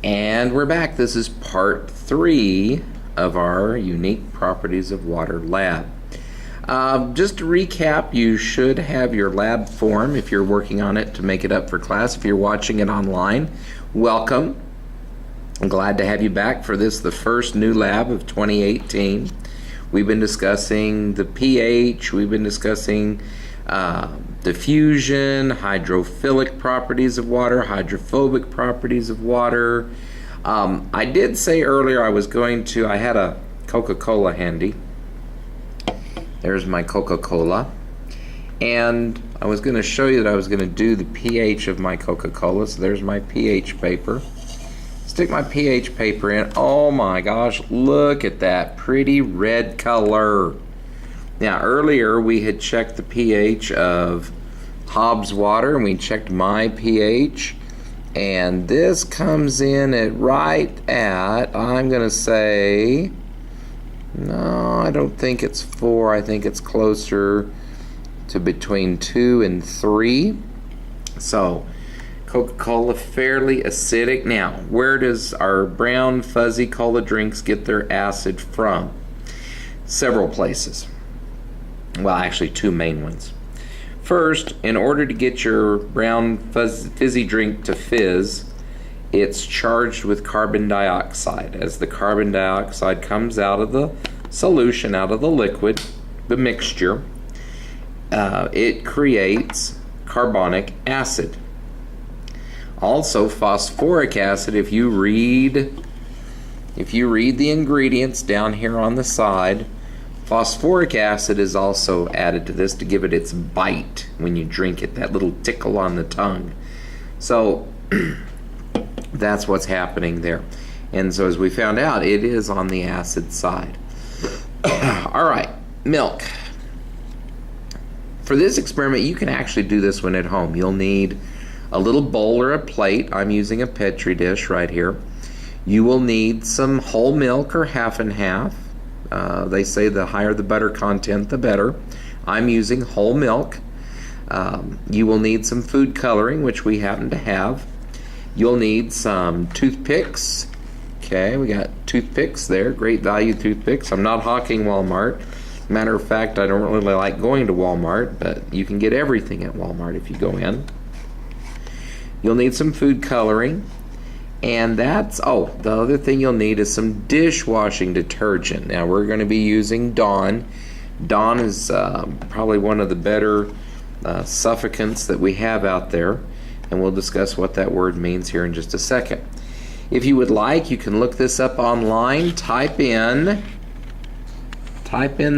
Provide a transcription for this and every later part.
And we're back. This is part 3 of our Unique Properties of Water lab. Just to recap, you should have your lab form if you're working on it to make it up for class. If you're watching it online, welcome. I'm glad to have you back for this, the first new lab of 2018. We've been discussing the pH, we've been discussing diffusion, hydrophilic properties of water, hydrophobic properties of water. I did say earlier I had a Coca-Cola handy. There's my Coca-Cola. And I was going to show you that I was going to do the pH of my Coca-Cola. So there's my pH paper. Stick my pH paper in. Oh my gosh, look at that pretty red color. Now earlier we had checked the pH of Hobbs water and we checked my pH, and this comes in at I'm gonna say, no, I don't think it's 4. I think it's closer to between 2 and 3. So Coca-Cola, fairly acidic. Now, where does our brown fuzzy cola drinks get their acid from? Several places. Well, actually 2 main ones. First, in order to get your brown fizzy drink to fizz, it's charged with carbon dioxide. As the carbon dioxide comes out of the solution, out of the liquid, the mixture, it creates carbonic acid. Also, phosphoric acid, if you read the ingredients down here on the side, phosphoric acid is also added to this to give it its bite when you drink it, that little tickle on the tongue. So that's what's happening there. And so as we found out, it is on the acid side. All right, milk. For this experiment, you can actually do this one at home. You'll need a little bowl or a plate. I'm using a Petri dish right here. You will need some whole milk or half and half. They say the higher the butter content, the better. I'm using whole milk. You will need some food coloring, which we happen to have. You'll need some toothpicks. Okay, we got toothpicks there, great value toothpicks. I'm not hawking Walmart. Matter of fact, I don't really like going to Walmart, but you can get everything at Walmart if you go in. You'll need some food coloring. And the other thing you'll need is some dishwashing detergent. Now we're going to be using Dawn. Dawn is probably one of the better suffocants that we have out there, and we'll discuss what that word means here in just a second. If you would like, you can look this up online. Type in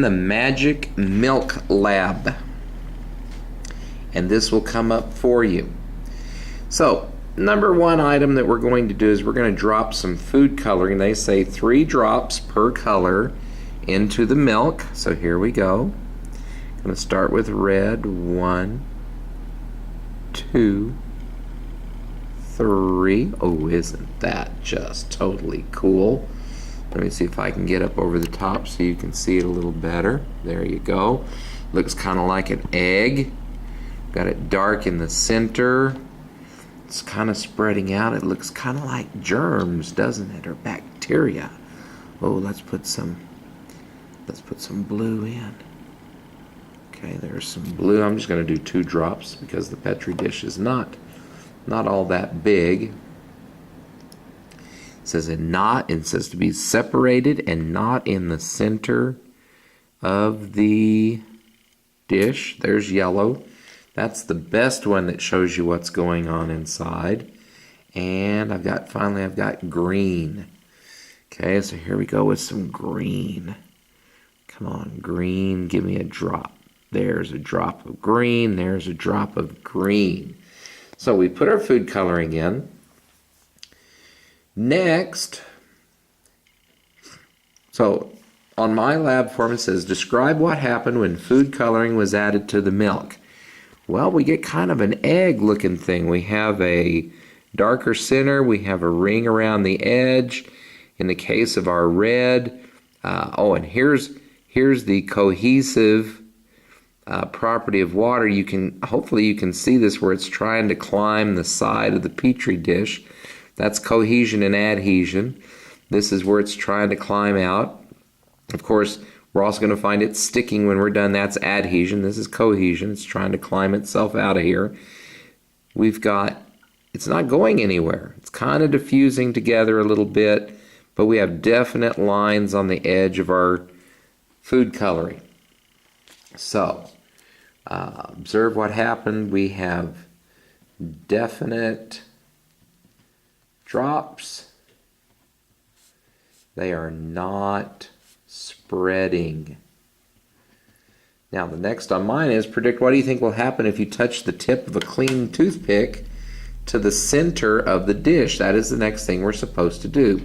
the Magic Milk Lab, and this will come up for you. So, number one item that we're going to do is we're going to drop some food coloring. They say 3 drops per color into the milk. So here we go. I'm going to start with red. 1, 2, 3. Oh, isn't that just totally cool? Let me see if I can get up over the top so you can see it a little better. There you go. Looks kind of like an egg. Got it dark in the center. It's kind of spreading out. It looks kind of like germs, doesn't it, or bacteria. Oh, let's put some blue in. Okay, there's some blue. I'm just going to do 2 drops because the Petri dish is not all that big. It says it says to be separated and not in the center of the dish. There's yellow. That's the best one that shows you what's going on inside. And I've got green. Okay, so here we go with some green. Come on, green, give me a drop. There's a drop of green, there's a drop of green. So we put our food coloring in. Next, so on my lab form it says, describe what happened when food coloring was added to the milk. Well, we get kind of an egg-looking thing. We have a darker center. We have a ring around the edge. In the case of our red, and here's the cohesive property of water. Hopefully you can see this where it's trying to climb the side of the Petri dish. That's cohesion and adhesion. This is where it's trying to climb out. Of course, we're also going to find it sticking when we're done. That's adhesion. This is cohesion. It's trying to climb itself out of here. We've got, it's not going anywhere. It's kind of diffusing together a little bit, but we have definite lines on the edge of our food coloring. So, observe what happened. We have definite drops. They are not spreading. Now the next on mine is predict what do you think will happen if you touch the tip of a clean toothpick to the center of the dish. That is the next thing we're supposed to do.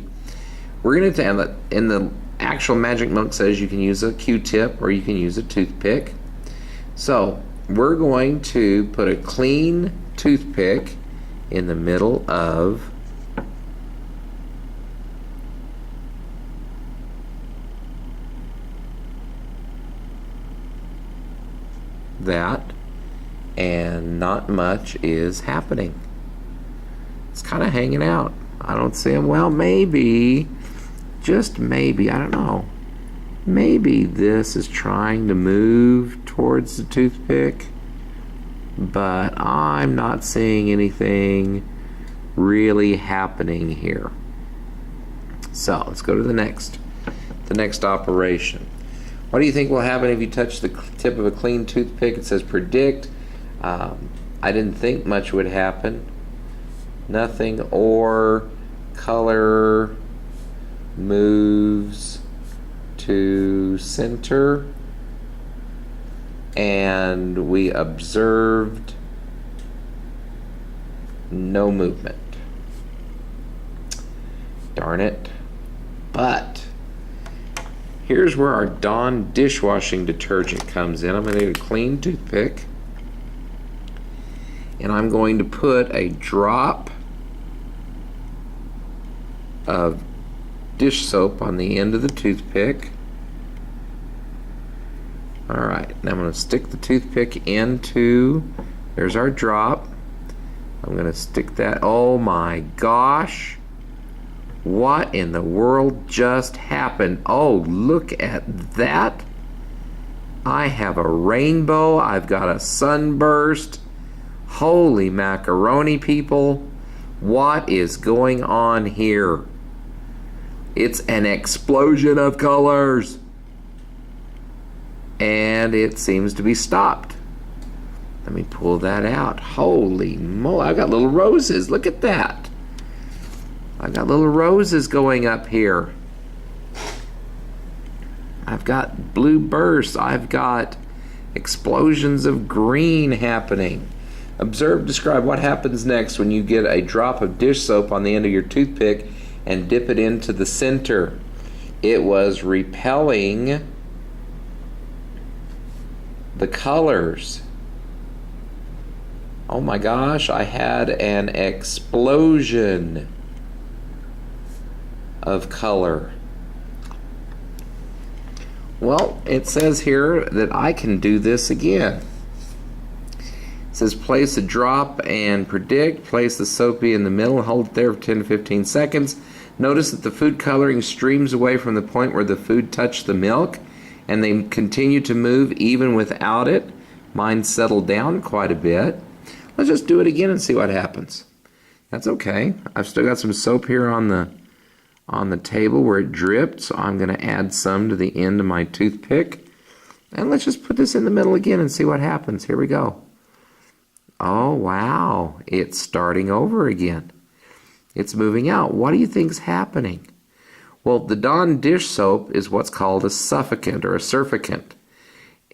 We're going to, in the actual magic milk says you can use a Q-tip or you can use a toothpick. So we're going to put a clean toothpick in the middle of that, and not much is happening. It's kind of hanging out. I don't see him. Well, maybe, just maybe, I don't know. Maybe this is trying to move towards the toothpick, but I'm not seeing anything really happening here. So let's go to the next operation. What do you think will happen if you touch the tip of a clean toothpick? It says predict. I didn't think much would happen. Nothing, or color moves to center, and we observed no movement. Darn it. But here's where our Dawn dishwashing detergent comes in. I'm going to get a clean toothpick, and I'm going to put a drop of dish soap on the end of the toothpick. Alright, now I'm going to stick the toothpick into, there's our drop. I'm going to stick that, oh my gosh. What in the world just happened? Oh, look at that. I have a rainbow. I've got a sunburst. Holy macaroni, people. What is going on here? It's an explosion of colors. And it seems to be stopped. Let me pull that out. Holy moly, I've got little roses. Look at that. I've got little roses going up here. I've got blue bursts. I've got explosions of green happening. Observe, describe what happens next when you get a drop of dish soap on the end of your toothpick and dip it into the center. It was repelling the colors. Oh my gosh, I had an explosion of color. Well, it says here that I can do this again. It says place a drop and predict. Place the soapy in the middle and hold it there for 10 to 15 seconds. Notice that the food coloring streams away from the point where the food touched the milk, and they continue to move even without it. Mine settled down quite a bit. Let's just do it again and see what happens. That's okay. I've still got some soap here on the table where it dripped, so I'm going to add some to the end of my toothpick. And let's just put this in the middle again and see what happens. Here we go. Oh, wow. It's starting over again. It's moving out. What do you think's happening? Well, the Dawn dish soap is what's called a suffocant or a surfactant.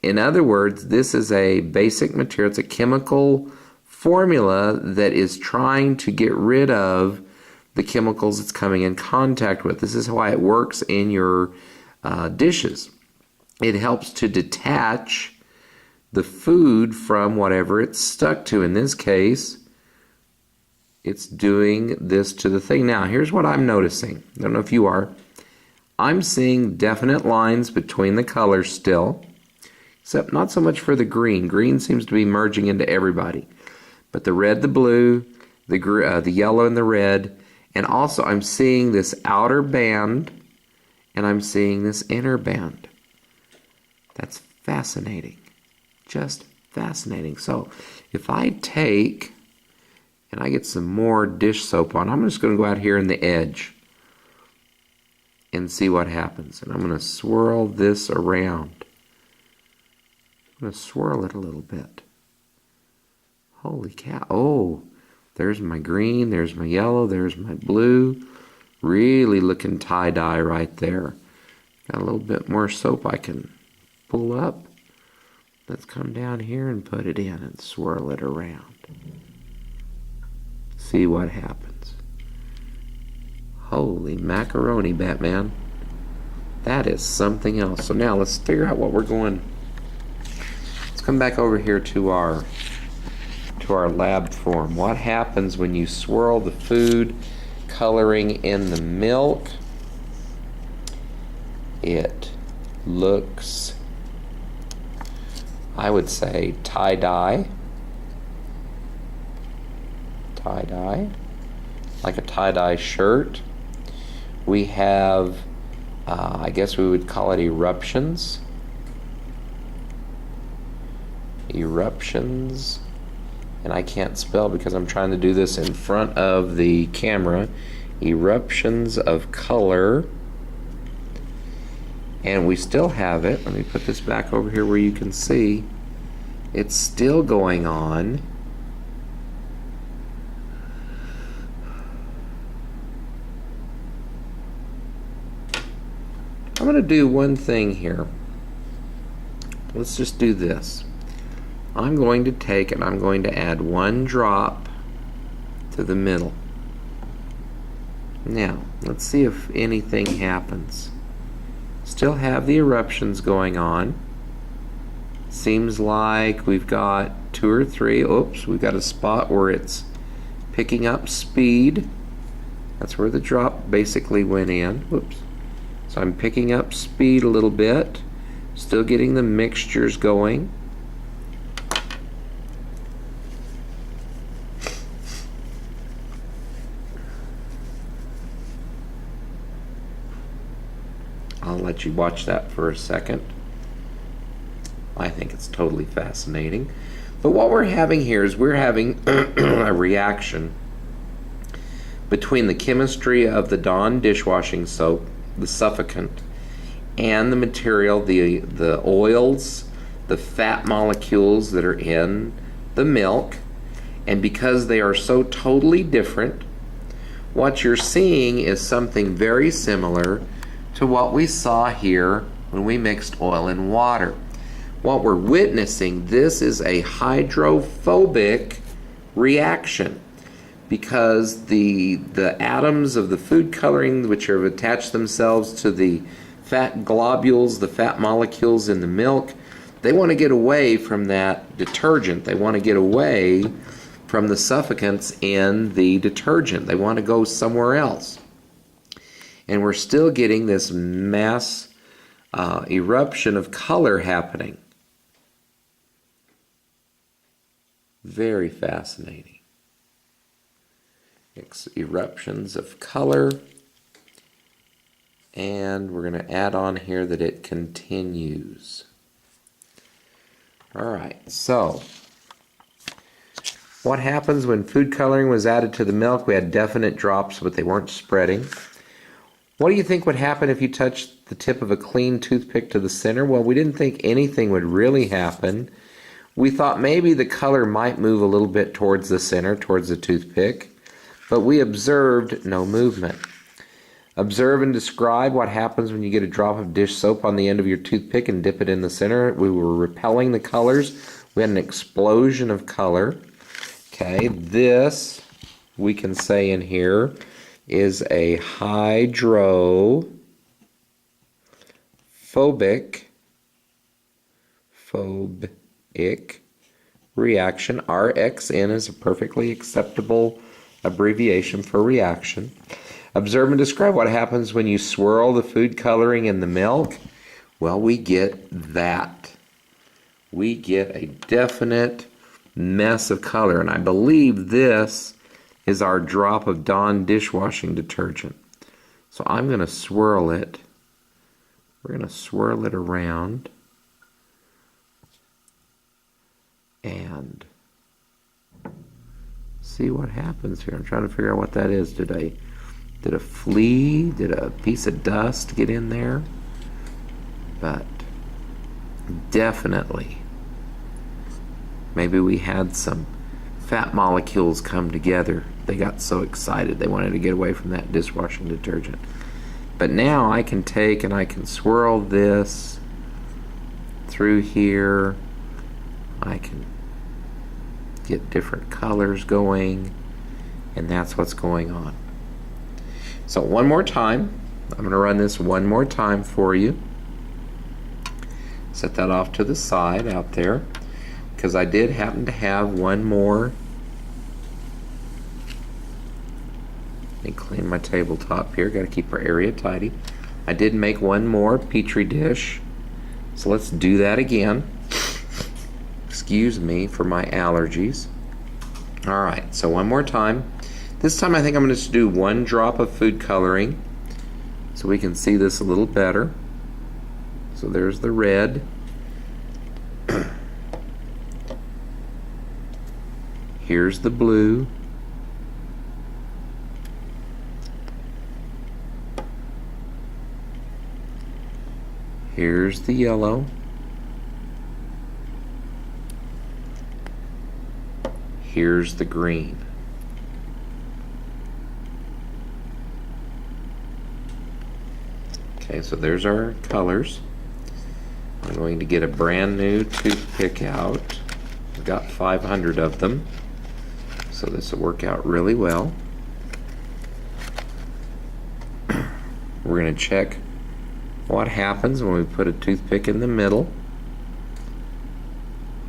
In other words, this is a basic material. It's a chemical formula that is trying to get rid of the chemicals it's coming in contact with. This is why it works in your dishes. It helps to detach the food from whatever it's stuck to. In this case, it's doing this to the thing. Now, here's what I'm noticing. I don't know if you are. I'm seeing definite lines between the colors still, except not so much for the green. Green seems to be merging into everybody. But the red, the blue, the yellow, and the red, And also I'm seeing this outer band and I'm seeing this inner band. That's fascinating. Just fascinating. So if I take and I get some more dish soap on, I'm just going to go out here in the edge and see what happens. And I'm going to swirl this around. I'm going to swirl it a little bit. Holy cow. Oh, there's my green, there's my yellow, there's my blue. Really looking tie-dye right there. Got a little bit more soap I can pull up. Let's come down here and put it in and swirl it around. See what happens. Holy macaroni, Batman. That is something else. So now let's figure out what we're going. Let's come back over here to our lab form. What happens when you swirl the food coloring in the milk? It looks, I would say, tie-dye. Tie-dye. Like a tie-dye shirt. We have, I guess we would call it eruptions. Eruptions. And I can't spell because I'm trying to do this in front of the camera. Eruptions of color. And we still have it. Let me put this back over here where you can see. It's still going on. I'm going to do one thing here. Let's just do this. I'm going to take and I'm going to add one drop to the middle. Now, let's see if anything happens. Still have the eruptions going on. Seems like we've got 2 or 3. Oops, we've got a spot where it's picking up speed. That's where the drop basically went in. Whoops. So I'm picking up speed a little bit. Still getting the mixtures going. I'll let you watch that for a second. I think it's totally fascinating. But what we're having here is we're having a reaction between the chemistry of the Dawn dishwashing soap, the suffocant, and the material, the oils, the fat molecules that are in the milk. And because they are so totally different, what you're seeing is something very similar to what we saw here when we mixed oil and water. What we're witnessing, this is a hydrophobic reaction because the atoms of the food coloring, which have attached themselves to the fat globules, the fat molecules in the milk, they want to get away from that detergent. They want to get away from the suffocants in the detergent. They want to go somewhere else. And we're still getting this mass eruption of color happening. Very fascinating. Eruptions of color. And we're going to add on here that it continues. All right, so what happens when food coloring was added to the milk? We had definite drops, but they weren't spreading. What do you think would happen if you touched the tip of a clean toothpick to the center? Well, we didn't think anything would really happen. We thought maybe the color might move a little bit towards the center, towards the toothpick, but we observed no movement. Observe and describe what happens when you get a drop of dish soap on the end of your toothpick and dip it in the center. We were repelling the colors. We had an explosion of color. Okay, this we can say in here is a hydrophobic reaction. RXN is a perfectly acceptable abbreviation for reaction. Observe and describe what happens when you swirl the food coloring in the milk. Well, we get that. We get a definite mess of color, and I believe this is our drop of Dawn dishwashing detergent. So I'm going to swirl it. We're going to swirl it around. And see what happens here. I'm trying to figure out what that is today. Did a flea, did a piece of dust get in there? But definitely, maybe we had some fat molecules come together. They got so excited they wanted to get away from that dishwashing detergent. But now I can take and I can swirl this through here. I can get different colors going, and that's what's going on. So one more time, I'm going to run this one more time for you. Set that off to the side out there, because I did happen to have one more. Let me clean my tabletop here, got to keep our area tidy. I did make one more petri dish, so let's do that again. Excuse me for my allergies. Alright, so one more time. This time I think I'm going to do one drop of food coloring so we can see this a little better. So there's the red. Here's the blue. Here's the yellow. Here's the green. Okay, so there's our colors. I'm going to get a brand new toothpick out. I've got 500 of them, so this will work out really well. We're going to check what happens when we put a toothpick in the middle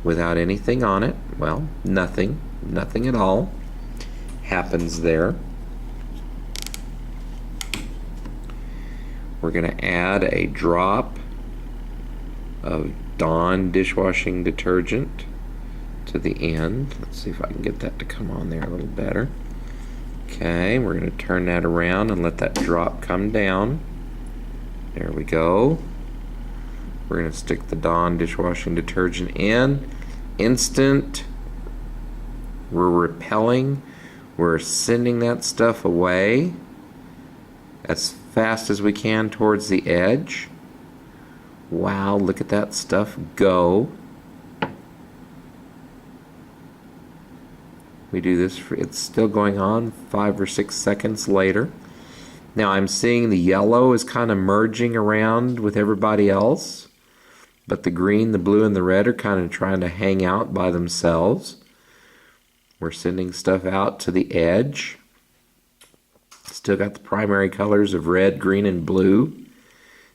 without anything on it. Well, nothing at all happens there. We're going to add a drop of Dawn dishwashing detergent to the end. Let's see if I can get that to come on there a little better. Okay, we're going to turn that around and let that drop come down. There we go. We're going to stick the Dawn dishwashing detergent in. Instant. We're repelling. We're sending that stuff away as fast as we can towards the edge. Wow, look at that stuff go. We do this, it's still going on 5 or 6 seconds later. Now I'm seeing the yellow is kind of merging around with everybody else, but the green, the blue, and the red are kind of trying to hang out by themselves. We're sending stuff out to the edge. Still got the primary colors of red, green, and blue.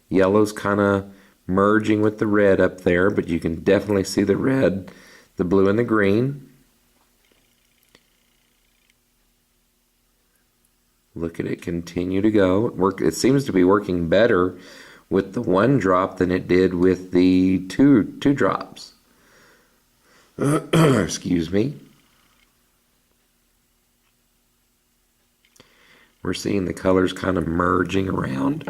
Yellow's kind of merging with the red up there, but you can definitely see the red, the blue, and the green. Look at it continue to go. It seems to be working better with the one drop than it did with the two drops. Excuse me. We're seeing the colors kind of merging around.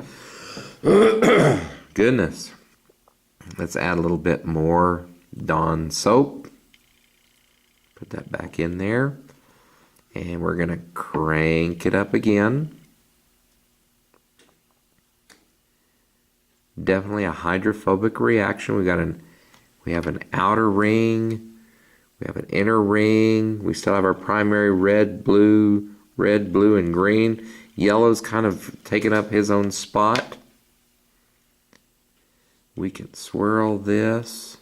Goodness. Let's add a little bit more Dawn soap. Put that back in there. And we're going to crank it up again. Definitely a hydrophobic reaction. We have an outer ring. We have an inner ring. We still have our primary red, blue, and green. Yellow's kind of taken up his own spot. We can swirl this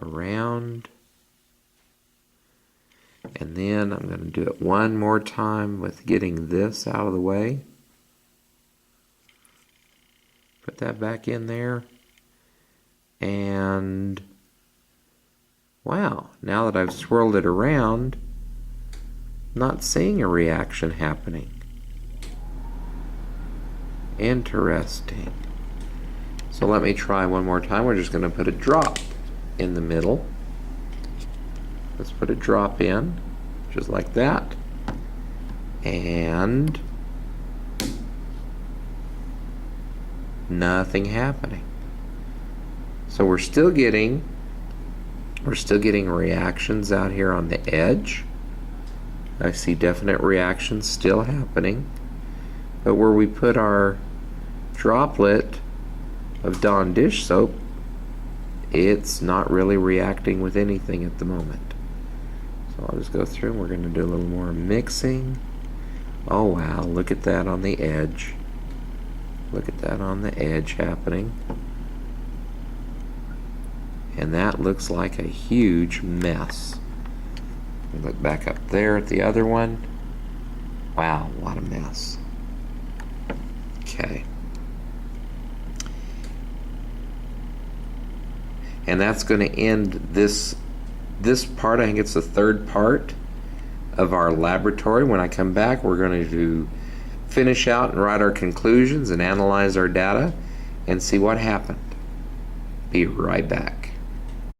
around. And then I'm going to do it one more time with getting this out of the way. Put that back in there. And wow, now that I've swirled it around, not seeing a reaction happening. Interesting. So let me try one more time. We're just going to put a drop in the middle. Let's put a drop in. just like that. And nothing happening. So we're still getting reactions out here on the edge. I see definite reactions still happening. But where we put our droplet of Dawn dish soap, it's not really reacting with anything at the moment. So I'll just go through and we're going to do a little more mixing. Oh wow, look at that on the edge. Look at that on the edge happening. And that looks like a huge mess. Look back up there at the other one. Wow, what a mess. Okay. And that's going to end this part. I think it's the third part of our laboratory. When I come back, we're going to finish out and write our conclusions and analyze our data and see what happened. Be right back.